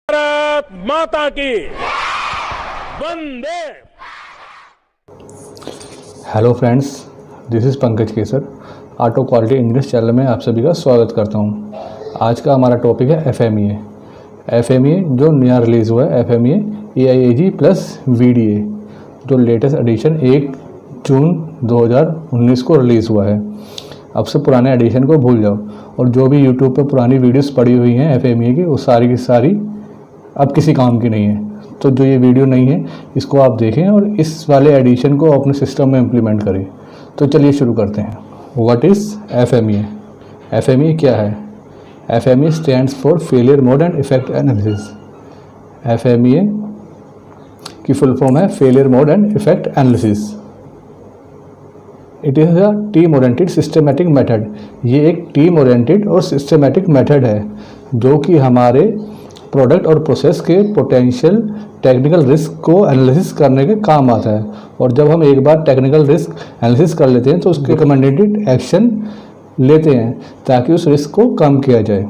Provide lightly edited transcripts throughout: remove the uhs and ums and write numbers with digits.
भारत माता की वंदे। Hello friends, this is Pankaj Kesar. Auto quality English channel में आप सभी का स्वागत करता हूं। आज का हमारा टॉपिक है एफ जो नया रिलीज़ हुआ है, FMEA AIAG प्लस VDA, जो लेटेस्ट एडिशन 1 जून 2019 को रिलीज़ हुआ है। अब से पुराने एडिशन को भूल जाओ और जो भी यूट्यूब पे पुरानी वीडियोस पड़ी हुई हैं FMEA की, वो सारी की सारी अब किसी काम की नहीं है। तो जो ये वीडियो नहीं है इसको आप देखें और इस वाले एडिशन को अपने सिस्टम में इम्प्लीमेंट करें। तो चलिए शुरू करते हैं। What is FMEA? FMEA क्या है? FMEA stands for failure mode and effect analysis. FMEA की फुल फॉर्म है failure mode and effect analysis. It is a team oriented systematic method. ये एक टीम ओरिएंटेड और सिस्टमेटिक मेथड है जो कि हमारे प्रोडक्ट और प्रोसेस के पोटेंशियल टेक्निकल रिस्क को एनालिसिस करने के काम आता है। और जब हम एक बार टेक्निकल रिस्क एनालिसिस कर लेते हैं तो उसके रिकमेंडेड एक्शन लेते हैं ताकि उस रिस्क को कम किया जाए।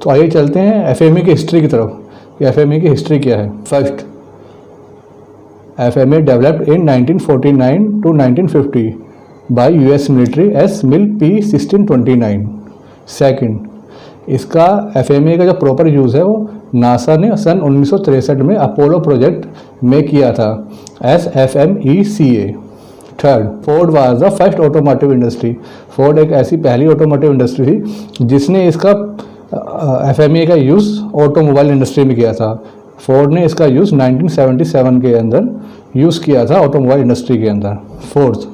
तो आइए चलते हैं FMEA की हिस्ट्री की तरफ कि FMEA की हिस्ट्री क्या है। First, FMEA developed in 1949 to 1950 by US military as MIL P1629। Second, इसका FMEA का जो प्रॉपर यूज़ है वो नासा ने सन 1963 में अपोलो प्रोजेक्ट में किया था S FMECA। Third, Ford was the first automotive industry. Ford एक ऐसी पहली ऑटोमोटिव इंडस्ट्री थी जिसने इसका FMEA का यूज़ ऑटोमोबाइल इंडस्ट्री में किया था। फोर्ड ने इसका यूज़ 1977 के अंदर यूज़ किया था ऑटोमोबाइल इंडस्ट्री के अंदर। Fourth,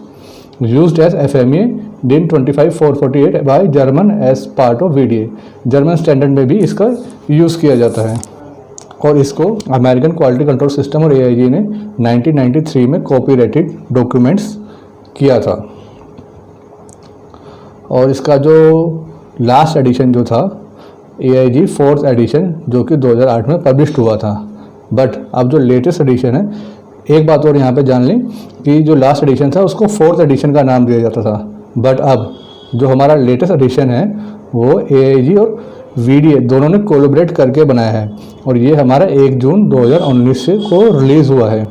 used as FMEA DIN 25448 by German as part of VDA। German standard में भी इसका यूज़ किया जाता है और इसको अमेरिकन क्वालिटी कंट्रोल सिस्टम और AIG ने 1993 में कॉपीराइटेड डॉक्यूमेंट्स किया था। और इसका जो लास्ट एडिशन जो था AIG 4th एडिशन, जो कि 2008 में पब्लिश हुआ था। बट अब जो लेटेस्ट एडिशन है, एक बात और यहाँ पे जान लें कि जो लास्ट एडिशन था उसको 4th एडिशन का नाम दिया जाता था। बट अब जो हमारा लेटेस्ट एडिशन है वो AIG और VDA दोनों ने कोलैबोरेट करके बनाया है और ये हमारा 1 जून 2019 से को रिलीज़ हुआ है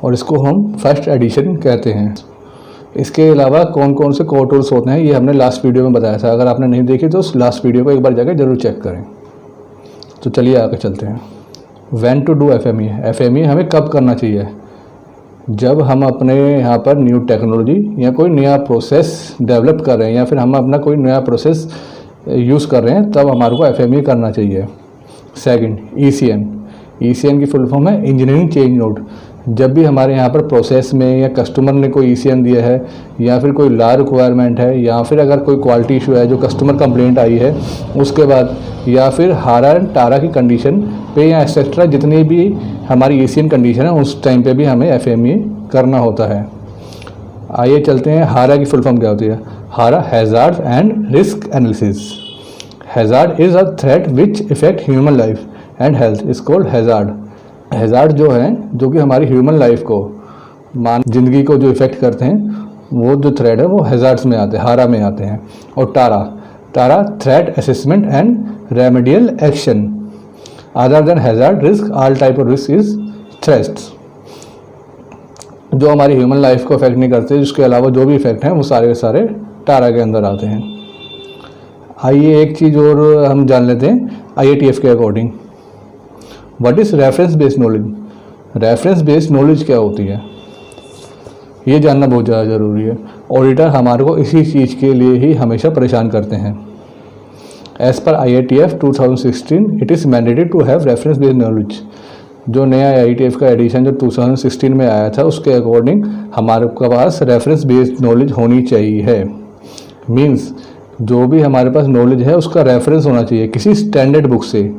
और इसको हम फर्स्ट एडिशन कहते हैं। इसके अलावा कौन कौन से कोर टूल्स होते हैं ये हमने लास्ट वीडियो में बताया था। अगर आपने नहीं देखी तो उस लास्ट वीडियो को एक बार जाकर जरूर चेक करें। तो चलिए आगे चलते हैं। व्हेन टू डू FMEA हमें कब करना चाहिए? जब हम अपने यहाँ पर न्यू टेक्नोलॉजी या कोई नया प्रोसेस डेवलप कर रहे हैं या फिर हम अपना कोई नया प्रोसेस यूज़ कर रहे हैं, तब हमारे को FMEA करना चाहिए। सेकंड, ECN की फुल फॉर्म है इंजीनियरिंग चेंज नोट। जब भी हमारे यहाँ पर प्रोसेस में या कस्टमर ने कोई ECN दिया है या फिर कोई ला रिक्वायरमेंट है या फिर अगर कोई क्वालिटी इशू है जो कस्टमर कंप्लेंट आई है उसके बाद, या फिर हारा एंड टारा की कंडीशन पे या एक्सेट्रा जितनी भी हमारी ECN कंडीशन है उस टाइम पे भी हमें FMEA करना होता है। आइए चलते हैं हारा की फुल फॉर्म क्या होती है। हारा, hazard and risk analysis. Hazard is a threat which effect human life and health is called hazard. Hazard जो है जो कि हमारी ह्यूमन लाइफ को, जिंदगी को जो इफेक्ट करते हैं, वो जो थ्रेट है वो हैज़ार्ड्स में आते हैं, हारा में आते हैं। और TARA threat assessment and remedial action. Other than hazard risk, all type of risk is threats. जो हमारी ह्यूमन लाइफ को इफेक्ट नहीं करते, जिसके अलावा जो भी इफेक्ट हैं वो सारे के सारे टारा के अंदर आते हैं। आइए एक चीज़ और हम जान लेते हैं IATF के according. What is reference based knowledge? Reference based knowledge क्या होती है ये जानना बहुत ज़्यादा ज़रूरी है। ऑडिटर हमारे को इसी चीज़ के लिए ही हमेशा परेशान करते हैं। एज पर IATF 2016 it is mandated to have reference based knowledge. जो नया IATF का एडिशन जो 2016 में आया था उसके अकॉर्डिंग हमारे पास रेफरेंस बेस्ड नॉलेज होनी चाहिए। मीन्स जो भी हमारे पास नॉलेज है उसका रेफरेंस होना चाहिए किसी स्टैंडर्ड बुक से,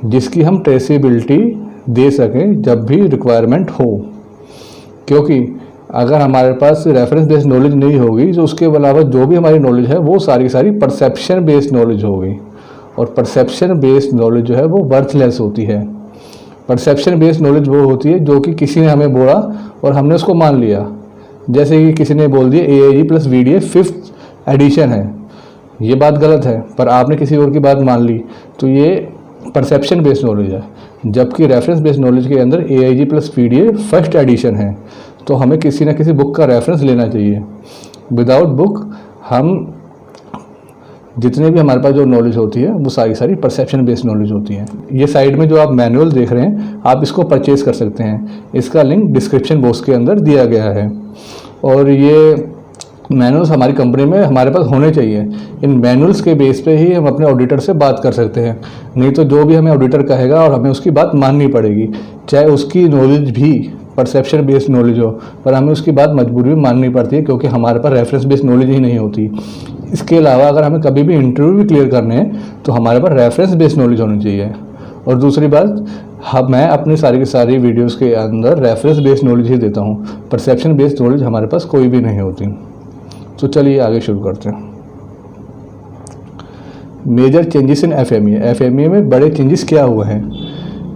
जिसकी हम ट्रेसेबिलिटी दे सकें जब भी रिक्वायरमेंट हो। क्योंकि अगर हमारे पास रेफरेंस बेस्ड नॉलेज नहीं होगी तो उसके अलावा जो भी हमारी नॉलेज है वो सारी सारी परसेप्शन बेस्ड नॉलेज होगी और परसेप्शन बेस्ड नॉलेज जो है वो वर्थलेस होती है। परसेप्शन बेस्ड नॉलेज वो होती है जो कि किसी ने हमें बोला और हमने उसको मान लिया। जैसे कि किसी ने बोल दिया AIG plus VDA 5th addition है, ये बात गलत है पर आपने किसी और की बात मान ली, तो ये परसेप्शन बेस्ड नॉलेज है, जबकि रेफरेंस बेस्ड नॉलेज के अंदर AIG plus PDA first edition है। तो हमें किसी न किसी बुक का रेफरेंस लेना चाहिए। विदाउट बुक हम जितने भी हमारे पास जो नॉलेज होती है वो सारी परसेप्शन बेस्ड नॉलेज होती है। ये साइड में जो आप मैनुअल देख रहे हैं, आप इसको परचेज कर सकते हैं। इसका लिंक डिस्क्रिप्शन बॉक्स के अंदर दिया गया है। और ये मैनुअल्स हमारी कंपनी में हमारे पास होने चाहिए। इन मैनुअल्स के बेस पे ही हम अपने ऑडिटर से बात कर सकते हैं, नहीं तो जो भी हमें ऑडिटर कहेगा और हमें उसकी बात माननी पड़ेगी, चाहे उसकी नॉलेज भी परसेप्शन बेस्ड नॉलेज हो, पर हमें उसकी बात मजबूरी में माननी पड़ती है, क्योंकि हमारे पास रेफरेंस बेस्ड नॉलेज ही नहीं होती। इसके अलावा अगर हमें कभी भी इंटरव्यू भी क्लियर करने हैं तो हमारे पास रेफरेंस बेस्ड नॉलेज होनी चाहिए। और दूसरी बात, मैं अपनी सारी की सारी वीडियोज़ के अंदर रेफरेंस बेस्ड नॉलेज ही देता हूँ, परसेप्शन बेस्ड नॉलेज हमारे पास कोई भी नहीं होती। तो चलिए आगे शुरू करते हैं। मेजर चेंजेस इन FMEA में बड़े चेंजेस क्या हुए हैं?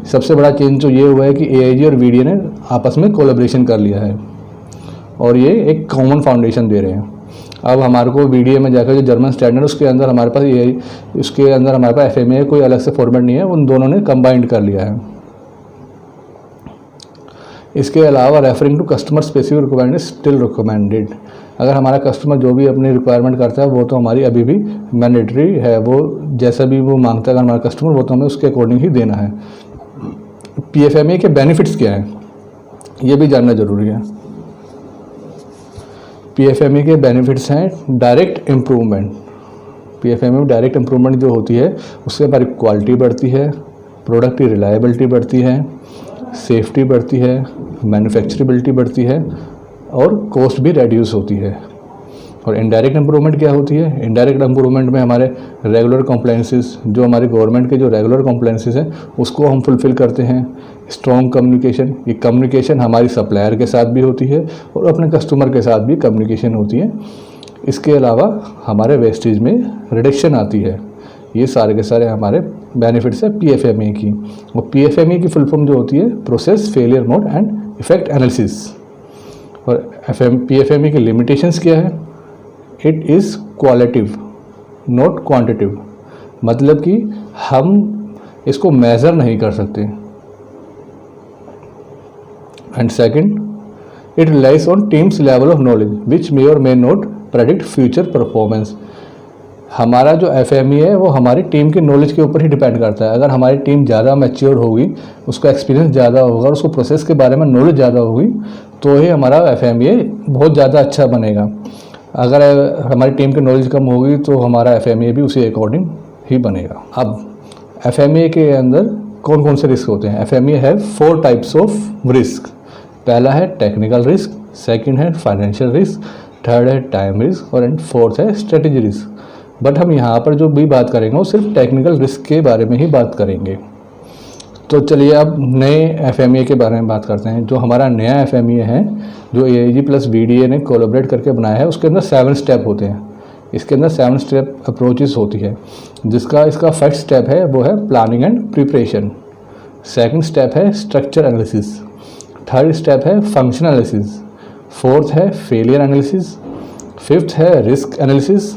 सबसे बड़ा चेंज तो ये हुआ है कि AIG और VDA ने आपस में कोलैबोरेशन कर लिया है और ये एक कॉमन फाउंडेशन दे रहे हैं। अब हमारे को VDA में जाकर जो जर्मन स्टैंडर्ड उसके अंदर हमारे पास FMEA कोई अलग से फॉर्मेट नहीं है, उन दोनों ने कंबाइंड कर लिया है। इसके अलावा referring to customer specific requirement is still recommended. अगर हमारा कस्टमर जो भी अपनी रिक्वायरमेंट करता है वो तो हमारी अभी भी मैंडेटरी है, वो जैसा भी वो मांगता है हमारा कस्टमर, वो तो हमें उसके अकॉर्डिंग ही देना है। PFMEA के बेनिफिट्स क्या हैं, ये भी जानना जरूरी है। PFMEA के बेनिफिट्स हैं डायरेक्ट इम्प्रूवमेंट। PFMEA में डायरेक्ट इम्प्रूवमेंट जो होती है उससे हमारी क्वालिटी बढ़ती है, प्रोडक्ट की रिलायबिलिटी बढ़ती है, सेफ्टी बढ़ती है, मैन्युफैक्चरेबिलिटी बढ़ती है और कॉस्ट भी रिड्यूस होती है। और इनडायरेक्ट इम्प्रूवमेंट क्या होती है? इनडायरेक्ट इम्प्रूवमेंट में हमारे रेगुलर कॉम्प्लायंसेस, जो हमारी गवर्नमेंट के जो रेगुलर कॉम्प्लायंसेस हैं उसको हम फुलफ़िल करते हैं। स्ट्रॉन्ग कम्युनिकेशन, ये कम्युनिकेशन हमारी सप्लायर के साथ भी होती है और अपने कस्टमर के साथ भी कम्युनिकेशन होती है। इसके अलावा हमारे वेस्टेज में रिडक्शन आती है। ये सारे के सारे हमारे बेनिफिट्स है PFMEA की। और PFMEA की फुल फॉर्म जो होती है process failure mode and effect analysis. और PFMEA की लिमिटेशंस क्या है? It is qualitative not quantitative, मतलब कि हम इसको मेज़र नहीं कर सकते। And second, it relies on teams level of knowledge which may और may not predict future performance. हमारा जो FMEA है वो हमारी टीम के नॉलेज के ऊपर ही डिपेंड करता है। अगर हमारी टीम ज़्यादा मैच्योर होगी, उसका एक्सपीरियंस ज़्यादा होगा, उसको प्रोसेस के बारे में नॉलेज ज़्यादा होगी, तो ही हमारा FMEA बहुत ज़्यादा अच्छा बनेगा। अगर हमारी टीम की नॉलेज कम होगी तो हमारा FMEA भी उसी अकॉर्डिंग ही बनेगा। अब FMEA के अंदर कौन कौन से रिस्क होते हैं? FMEA है 4 टाइप्स ऑफ रिस्क। पहला है टेक्निकल रिस्क, सेकंड है फाइनेंशियल रिस्क, थर्ड है टाइम रिस्क और फोर्थ है स्ट्रेटेजी रिस्क। बट हम यहाँ पर जो भी बात करेंगे वो सिर्फ टेक्निकल रिस्क के बारे में ही बात करेंगे। तो चलिए अब नए FMEA के बारे में बात करते हैं। जो हमारा नया FMEA है जो AIG प्लस VDA ने कोलैबोरेट करके बनाया है, उसके अंदर 7 स्टेप होते हैं। इसके अंदर 7 स्टेप अप्रोचेस होती है, इसका फर्स्ट स्टेप है वो है planning and preparation. Second step है स्ट्रक्चर एनालिसिस, थर्ड स्टेप है फंक्शन एनालिसिस, फोर्थ है फेलियर एनालिसिस, फिफ्थ है रिस्क एनालिसिस,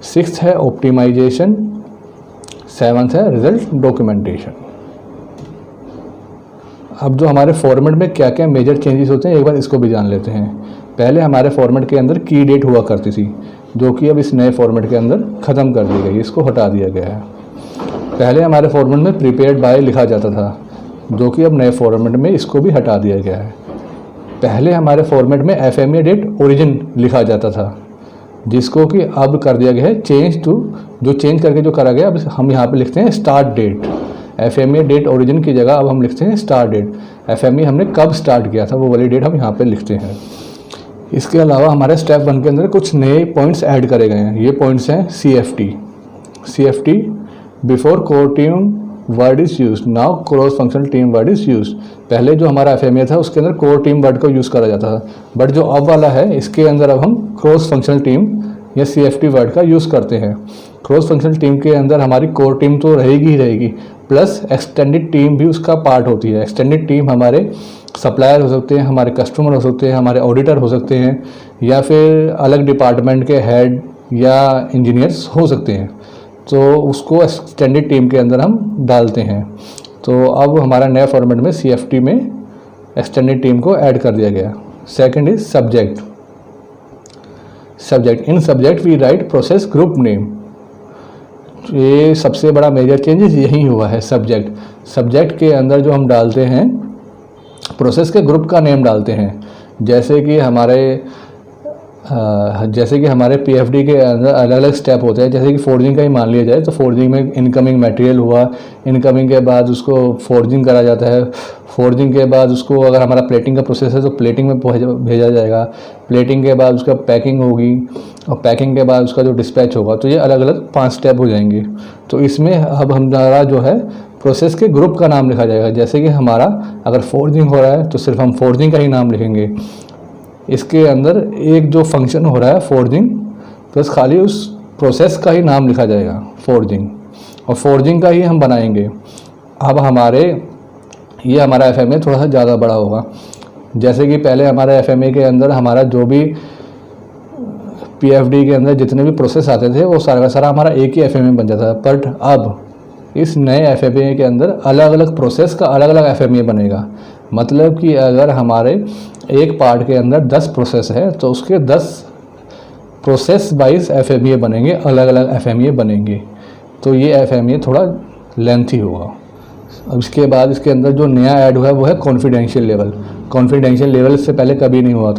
सिक्स्थ है ऑप्टिमाइजेशन, सेवन्थ है रिजल्ट डॉक्यूमेंटेशन। अब जो हमारे फॉर्मेट में क्या क्या मेजर चेंजेस होते हैं एक बार इसको भी जान लेते हैं। पहले हमारे फॉर्मेट के अंदर की डेट हुआ करती थी, जो कि अब इस नए फॉर्मेट के अंदर ख़त्म कर दी गई, इसको हटा दिया गया है। पहले हमारे फॉर्मेट में प्रीपेड बाय लिखा जाता था, जो कि अब नए फॉर्मेट में इसको भी हटा दिया गया है। पहले हमारे फॉर्मेट में FMEA डेट ओरिजिन लिखा जाता था, जिसको कि अब कर दिया गया है चेंज टू, जो चेंज करके जो करा गया अब हम यहाँ पे लिखते हैं start date. FMEA date origin की जगह अब हम लिखते हैं स्टार्ट डेट। FMEA हमने कब स्टार्ट किया था वो वाली डेट हम यहाँ पे लिखते हैं। इसके अलावा हमारे स्टेप 1 के अंदर कुछ नए पॉइंट्स ऐड करे गए हैं। ये पॉइंट्स हैं CFT before core team word is use, now cross functional team word is use. पहले जो हमारा FMEA था उसके अंदर कोर टीम वर्ड को यूज़ करा जाता था, बट जो अब वाला है इसके अंदर अब हम क्रॉस फंक्शनल टीम या CFT वर्ड का यूज़ करते हैं। क्रॉस फंक्शनल टीम के अंदर हमारी कोर टीम तो रहेगी ही रहेगी, प्लस एक्सटेंडेड टीम भी उसका पार्ट होती है। एक्सटेंडेड टीम हमारे सप्लायर हो सकते हैं, हमारे कस्टमर हो सकते हैं, हमारे ऑडिटर हो सकते हैं, या फिर अलग डिपार्टमेंट के हेड या इंजीनियर्स हो सकते हैं। तो उसको एक्सटेंडेड टीम के अंदर हम डालते हैं। तो अब हमारा नया फॉर्मेट में CFT में एक्सटेंडेड टीम को ऐड कर दिया गया। Second is subject. In subject we write process group name. ये सबसे बड़ा मेजर चेंजेस यही हुआ है। सब्जेक्ट के अंदर जो हम डालते हैं प्रोसेस के ग्रुप का नेम डालते हैं। जैसे कि हमारे PFD के अंदर अलग अलग स्टेप होते हैं। जैसे कि फोर्जिंग का ही मान लिया जाए तो फोर्जिंग में इनकमिंग मटेरियल हुआ, इनकमिंग के बाद उसको फोर्जिंग करा जाता है, फोर्जिंग के बाद उसको अगर हमारा प्लेटिंग का प्रोसेस है तो प्लेटिंग में भेजा जाएगा, प्लेटिंग के बाद उसका पैकिंग होगी और पैकिंग के बाद उसका जो डिस्पैच होगा। तो ये अलग अलग 5 स्टेप हो जाएंगे। तो इसमें अब हमारा जो है प्रोसेस के ग्रुप का नाम लिखा जाएगा। जैसे कि हमारा अगर फोर्जिंग हो रहा है तो सिर्फ हम फोर्जिंग का ही नाम लिखेंगे। इसके अंदर एक जो फंक्शन हो रहा है फोर्जिंग, बस खाली उस प्रोसेस का ही नाम लिखा जाएगा फोर्जिंग, और फोर्जिंग का ही हम बनाएंगे। अब हमारा FMA थोड़ा सा ज़्यादा बड़ा होगा। जैसे कि पहले हमारा FMA के अंदर हमारा जो भी PFD के अंदर जितने भी प्रोसेस आते थे वो सारा का सारा हमारा एक ही FMA बन जाता था। बट अब इस नए FMA के अंदर अलग अलग प्रोसेस का अलग अलग FMA बनेगा। मतलब कि अगर हमारे एक पार्ट के अंदर 10 प्रोसेस है तो उसके 10 प्रोसेस वाइज FMA बनेंगे, अलग अलग FMA बनेंगे। तो ये FMA थोड़ा लेंथी होगा। अब इसके बाद इसके अंदर जो नया ऐड हुआ है वो है कॉन्फिडेंशियल लेवल। कॉन्फिडेंशियल लेवल इससे पहले कभी नहीं हुआ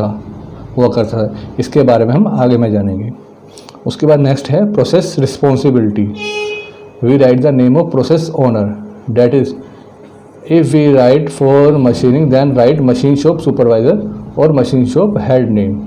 करता था। इसके बारे में हम आगे में जानेंगे। उसके बाद नेक्स्ट है process responsibility. We write the name of process owner, that is if we write for machining then write machine shop supervisor और मशीन शॉप हेड नेम।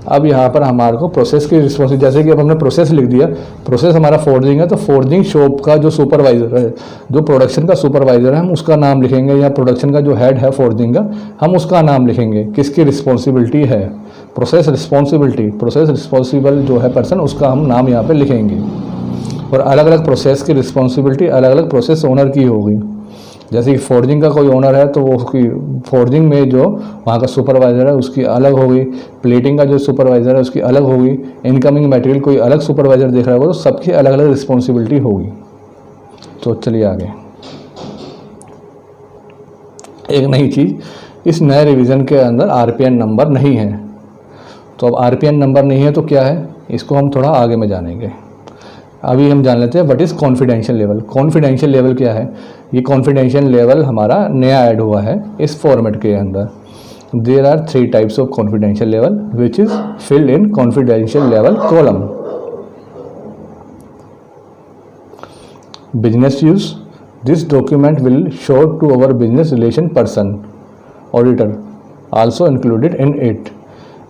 अब यहाँ पर हमारे को प्रोसेस की रिस्पॉन्सिबिलिटी, जैसे कि अब हमने प्रोसेस लिख दिया, प्रोसेस हमारा फोर्जिंग है तो फोर्जिंग शॉप का जो सुपरवाइज़र है, जो प्रोडक्शन का सुपरवाइज़र है, हम उसका नाम लिखेंगे, या प्रोडक्शन का जो हेड है फोर्जिंग का हम उसका नाम लिखेंगे। किसकी रिस्पॉन्सिबिलिटी है? प्रोसेस रिस्पॉन्सिबल जो है पर्सन, उसका हम नाम यहाँ पर लिखेंगे। और अलग अलग प्रोसेस की रिस्पॉन्सिबिलिटी अलग अलग प्रोसेस ओनर की होगी। जैसे कि फोर्जिंग का कोई ओनर है तो वो उसकी फोर्जिंग में जो वहाँ का सुपरवाइज़र है उसकी अलग होगी, प्लेटिंग का जो सुपरवाइज़र है उसकी अलग होगी, इनकमिंग मटेरियल कोई अलग सुपरवाइज़र देख रहा होगा, तो सबकी अलग अलग रिस्पॉन्सिबिलिटी होगी। तो चलिए आगे। एक नई चीज़, इस नए रिवीजन के अंदर RPN नंबर नहीं है। तो अब RPN नंबर नहीं है तो क्या है, इसको हम थोड़ा आगे में जानेंगे। अभी हम जान लेते हैं what is confidential level. Confidential level क्या है? ये कॉन्फिडेंशियल लेवल हमारा नया ऐड हुआ है इस फॉर्मेट के अंदर। There are 3 types of confidential level which is filled in confidential level column. Business use, this document will show to our business relation person auditor also included in it.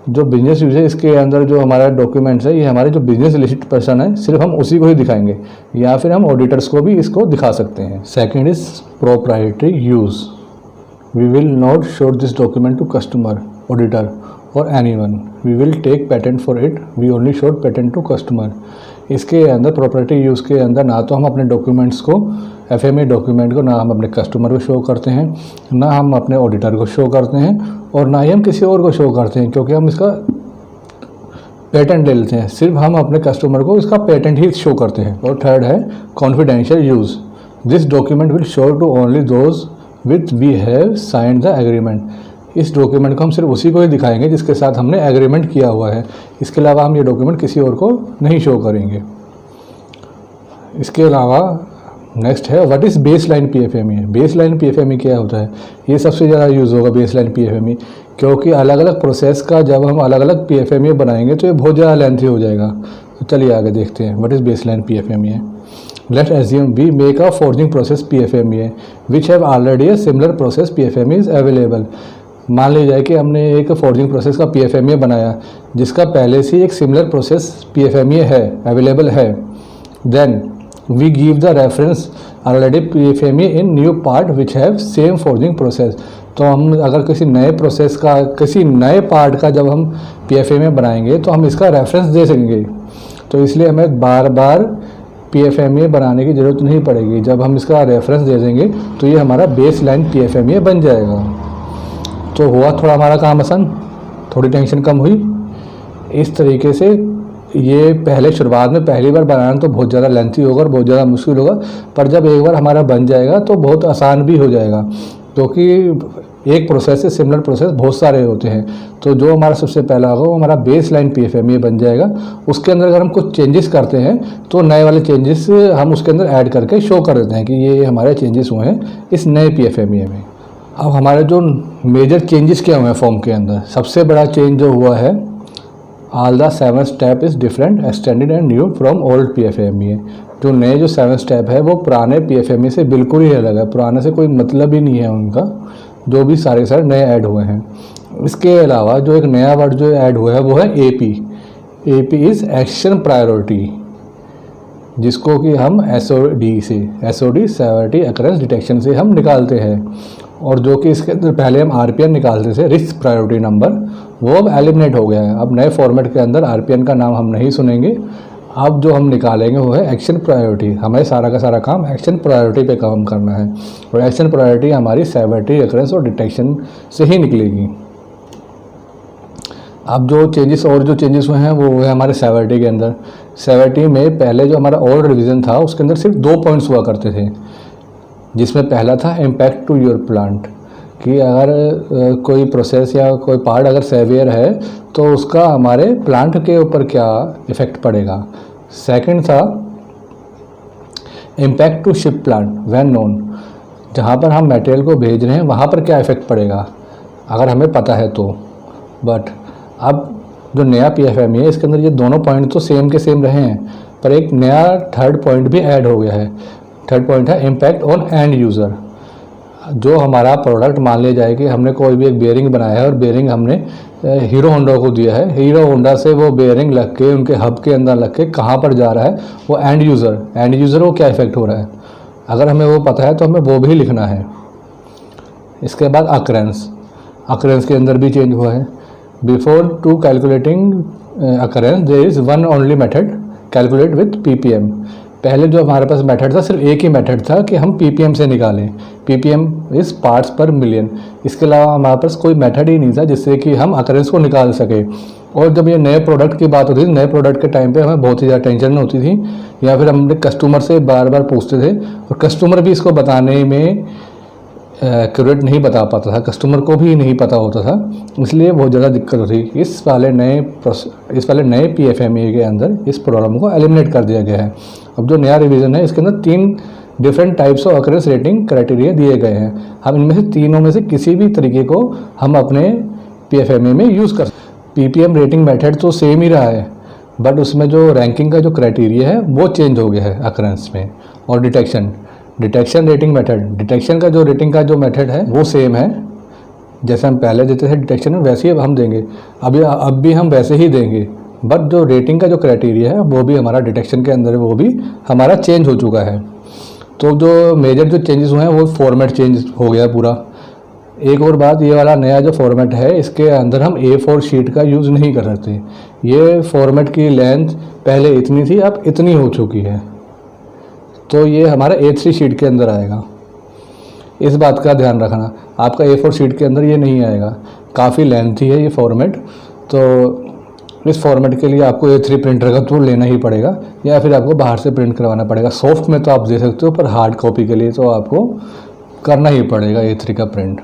जो business use है इसके अंदर जो हमारा documents है ये हमारे जो बिजनेस रिलेटेड पर्सन है सिर्फ हम उसी को ही दिखाएंगे, या फिर हम ऑडिटर्स को भी इसको दिखा सकते हैं। Second is proprietary use. We will not show this document to customer, auditor और anyone. We will take patent for it, we only show patent to customer. इसके अंदर प्रोप्राइटरी यूज़ के अंदर ना तो हम अपने डॉक्यूमेंट्स को, FMA डॉक्यूमेंट को, ना हम अपने कस्टमर को शो करते हैं, ना हम अपने ऑडिटर को शो करते हैं, और ना ही हम किसी और को शो करते हैं, क्योंकि हम इसका पेटेंट ले लेते हैं। सिर्फ हम अपने कस्टमर को इसका पेटेंट ही शो करते हैं। और थर्ड है confidential use. This document will show to only those with we have signed the agreement. इस डॉक्यूमेंट को हम सिर्फ उसी को ही दिखाएंगे जिसके साथ हमने एग्रीमेंट किया हुआ है। इसके अलावा हम ये डॉक्यूमेंट किसी और को नहीं शो करेंगे। इसके अलावा नेक्स्ट है what is base line PFME। Base line PFME क्या होता है? ये सबसे ज़्यादा यूज़ होगा बेस लाइन PFME, क्योंकि अलग अलग प्रोसेस का जब हम अलग अलग PFME बनाएंगे तो ये बहुत ज़्यादा लेंथी हो जाएगा। तो चलिए आगे देखते हैं what is base line PFME। Let's assume we make a forging process PFME which have already a similar process PFME is available. मान लीजिए कि हमने एक फोर्जिंग प्रोसेस का PFME बनाया जिसका पहले से एक सिमिलर प्रोसेस PFME है, अवेलेबल है। Then we give the reference already PFME in new part which have same forging process. तो हम अगर किसी नए प्रोसेस का, किसी नए पार्ट का जब हम PFME बनाएंगे तो हम इसका रेफरेंस दे सकेंगे। तो इसलिए हमें बार बार PFME बनाने की ज़रूरत नहीं पड़ेगी। जब हम इसका रेफरेंस दे देंगे तो ये हमारा बेस लाइन PFME बन जाएगा। तो हुआ थोड़ा हमारा काम आसान, थोड़ी टेंशन कम हुई। इस तरीके से ये पहले शुरुआत में पहली बार बनाना तो बहुत ज़्यादा लेंथी होगा और बहुत ज़्यादा मुश्किल होगा, पर जब एक बार हमारा बन जाएगा तो बहुत आसान भी हो जाएगा, क्योंकि एक प्रोसेस से सिमिलर प्रोसेस बहुत सारे होते हैं। तो जो हमारा सबसे पहला होगा वो हमारा बेस लाइन PFMEA बन जाएगा। उसके अंदर अगर हम कुछ चेंजेस करते हैं तो नए वाले चेंजेस हम उसके अंदर ऐड करके शो कर देते हैं कि ये हमारे चेंजेस हुए हैं इस नए PFMEA में। अब हमारे जो मेजर चेंजेस क्या हुए हैं फॉर्म के अंदर, सबसे बड़ा चेंज जो हुआ है, all the 7 step is different extended and new from old PFMEA। जो नए जो 7 स्टेप है वो पुराने PFMEA से बिल्कुल ही अलग है, पुराने से कोई मतलब ही नहीं है उनका, जो भी सारे नए ऐड हुए हैं। इसके अलावा जो एक नया वर्ड जो ऐड हुआ है वो है AP। AP is action priority, जिसको कि हम SOD सेवरिटी अकरेंस डिटेक्शन से हम निकालते हैं, और जो कि इसके अंदर पहले हम RPN निकालते थे, रिस्क प्रायोरिटी नंबर, वो अब एलिमिनेट हो गया है। अब नए फॉर्मेट के अंदर RPN का नाम हम नहीं सुनेंगे, अब जो हम निकालेंगे वो है एक्शन प्रायोरिटी। हमें सारा का सारा काम एक्शन प्रायोरिटी पे काम करना है, और एक्शन प्रायोरिटी हमारी सेवरिटी अकरेंस और डिटेक्शन से ही निकलेगी। अब जो चेंजेस हुए हैं वो है हमारे सेवरिटी के अंदर। सेवरिटी में पहले जो हमारा ओल्ड रिवीजन था उसके अंदर सिर्फ 2 पॉइंट्स हुआ करते थे, जिसमें पहला था इम्पैक्ट टू योर प्लांट, कि अगर कोई प्रोसेस या कोई पार्ट अगर सेवियर है तो उसका हमारे प्लांट के ऊपर क्या इफ़ेक्ट पड़ेगा। सेकंड था impact to ship plant when known, जहाँ पर हम मटेरियल को भेज रहे हैं वहाँ पर क्या इफ़ेक्ट पड़ेगा अगर हमें पता है तो। बट अब जो नया PFMEA है इसके अंदर ये दोनों पॉइंट तो सेम के सेम रहे हैं, पर एक नया थर्ड पॉइंट भी ऐड हो गया है। थर्ड पॉइंट है इम्पैक्ट ऑन एंड यूज़र। जो हमारा प्रोडक्ट, मान लिया जाए कि हमने कोई भी एक बेयरिंग बनाया है और बेयरिंग हमने हीरो होंडा को दिया है, हीरो होंडा से वो बेयरिंग लग के उनके हब के अंदर लग के कहाँ पर जा रहा है, वो एंड यूज़र को क्या इफेक्ट हो रहा है, अगर हमें वो पता है तो हमें वो भी लिखना है। इसके बाद अकरेंस के अंदर भी चेंज हुआ है। Before to calculating occurrence there is one only method, calculate with PPM। पहले जो हमारे पास मेथड था सिर्फ एक ही मेथड था कि हम PPM से निकालें, PPM इज़ पार्ट्स पर मिलियन। इसके अलावा हमारे पास कोई मेथड ही नहीं था जिससे कि हम अकरेंस को निकाल सके। और जब ये नए प्रोडक्ट की बात होती थी, नए प्रोडक्ट के टाइम पे हमें बहुत ही ज़्यादा टेंशन होती थी, या फिर हम कस्टमर से बार बार पूछते थे, और कस्टमर भी इसको बताने में एक्यूरेट नहीं बता पाता था, कस्टमर को भी नहीं पता होता था, इसलिए बहुत ज़्यादा दिक्कत होती। इस वाले नए PFMEA के अंदर इस प्रॉब्लम को एलिमिनेट कर दिया गया है। अब जो नया रिवीजन है इसके अंदर 3 different types of occurrence rating criteria दिए गए हैं। हम इनमें से तीनों में से किसी भी तरीके को हम अपने PFMEA में यूज़ कर सकते। PPM रेटिंग मेथड तो सेम ही रहा है, बट उसमें जो रैंकिंग का जो क्राइटेरिया है वो चेंज हो गया है अकरेंस में। और डिटेक्शन रेटिंग मेथड, डिटेक्शन का जो रेटिंग का जो मेथड है वो सेम है, जैसे हम पहले देते थे डिटेक्शन में वैसे ही अब हम देंगे, अब भी हम वैसे ही देंगे, बट जो रेटिंग का जो क्राइटेरिया है वो भी हमारा डिटेक्शन के अंदर वो भी हमारा चेंज हो चुका है। तो जो मेजर जो चेंजेस हुए हैं वो फॉर्मेट चेंज हो गया पूरा। एक और बात, ये वाला नया जो फॉर्मेट है इसके अंदर हम A4 शीट का यूज़ नहीं कर सकते। ये फॉर्मेट की लेंथ पहले इतनी थी, अब इतनी हो चुकी है, तो ये हमारा A3 शीट के अंदर आएगा। इस बात का ध्यान रखना, आपका A4 शीट के अंदर ये नहीं आएगा, काफ़ी लेंथी है ये फॉर्मेट। तो इस फॉर्मेट के लिए आपको A3 प्रिंटर का तो लेना ही पड़ेगा, या फिर आपको बाहर से प्रिंट करवाना पड़ेगा। सॉफ्ट में तो आप दे सकते हो, पर हार्ड कॉपी के लिए तो आपको करना ही पड़ेगा A3 का प्रिंट।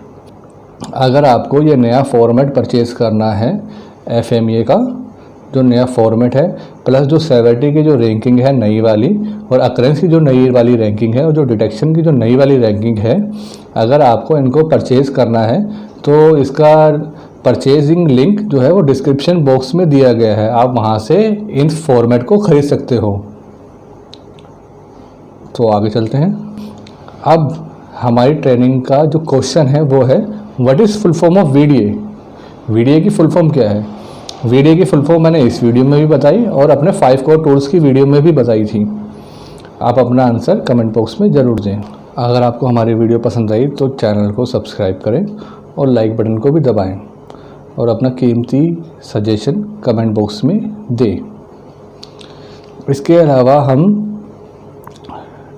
अगर आपको ये नया फॉर्मेट परचेज़ करना है FMEA का, जो नया फॉर्मेट है, प्लस जो सेवरिटी की जो रैंकिंग है नई वाली, और अकरेंस की जो नई वाली रैंकिंग है, और जो डिटेक्शन की जो नई वाली रैंकिंग है, अगर आपको इनको परचेज़ करना है तो इसका परचेजिंग लिंक जो है वो डिस्क्रिप्शन बॉक्स में दिया गया है, आप वहाँ से इन फॉर्मेट को ख़रीद सकते हो। तो आगे चलते हैं। अब हमारी ट्रेनिंग का जो क्वेश्चन है वो है what is full form of VDA। VDA की फुल फॉर्म क्या है? VDA की फुल फॉर्म मैंने इस वीडियो में भी बताई और अपने 5 कोर टूल्स की वीडियो में भी बताई थी। आप अपना आंसर कमेंट बॉक्स में ज़रूर दें। अगर आपको हमारी वीडियो पसंद आई तो चैनल को सब्सक्राइब करें और लाइक बटन को भी दबाएं, और अपना कीमती सजेशन कमेंट बॉक्स में दें। इसके अलावा हम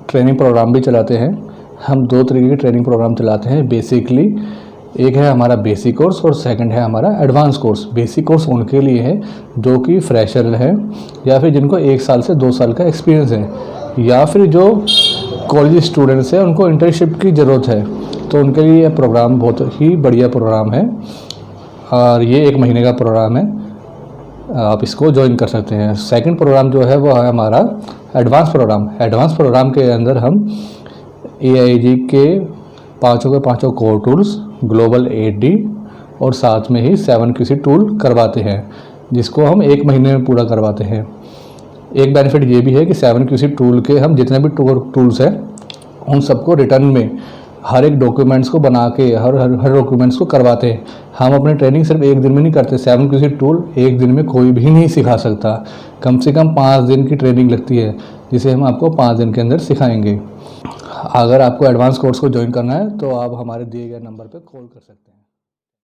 ट्रेनिंग प्रोग्राम भी चलाते हैं। हम 2 तरीके के ट्रेनिंग प्रोग्राम चलाते हैं। बेसिकली एक है हमारा बेसिक कोर्स और सेकंड है हमारा एडवांस कोर्स। बेसिक कोर्स उनके लिए है जो कि फ्रेशर हैं या फिर जिनको 1 साल से 2 साल का एक्सपीरियंस है, या फिर जो कॉलेज स्टूडेंट्स हैं उनको इंटर्नशिप की ज़रूरत है, तो उनके लिए यह प्रोग्राम बहुत ही बढ़िया प्रोग्राम है और ये 1 महीने का प्रोग्राम है, आप इसको ज्वाइन कर सकते हैं। सेकंड प्रोग्राम जो है वो है हमारा एडवांस प्रोग्राम। एडवांस प्रोग्राम के अंदर हम AIG के 5 के 5 कोर टूल्स, ग्लोबल 8D और साथ में ही 7QC टूल करवाते हैं, जिसको हम 1 महीने में पूरा करवाते हैं। एक बेनिफिट ये भी है कि 7QC टूल के हम जितने भी टूल्स हैं उन सबको रिटर्न में हर एक डॉक्यूमेंट्स को बना के हर डॉक्यूमेंट्स को करवाते हैं। हम अपनी ट्रेनिंग सिर्फ 1 दिन में नहीं करते। 7QC टूल 1 दिन में कोई भी नहीं सिखा सकता, कम से कम 5 दिन की ट्रेनिंग लगती है, जिसे हम आपको 5 दिन के अंदर सिखाएंगे। अगर आपको एडवांस कोर्स को ज्वाइन करना है तो आप हमारे दिए गए नंबर पर कॉल कर सकते हैं।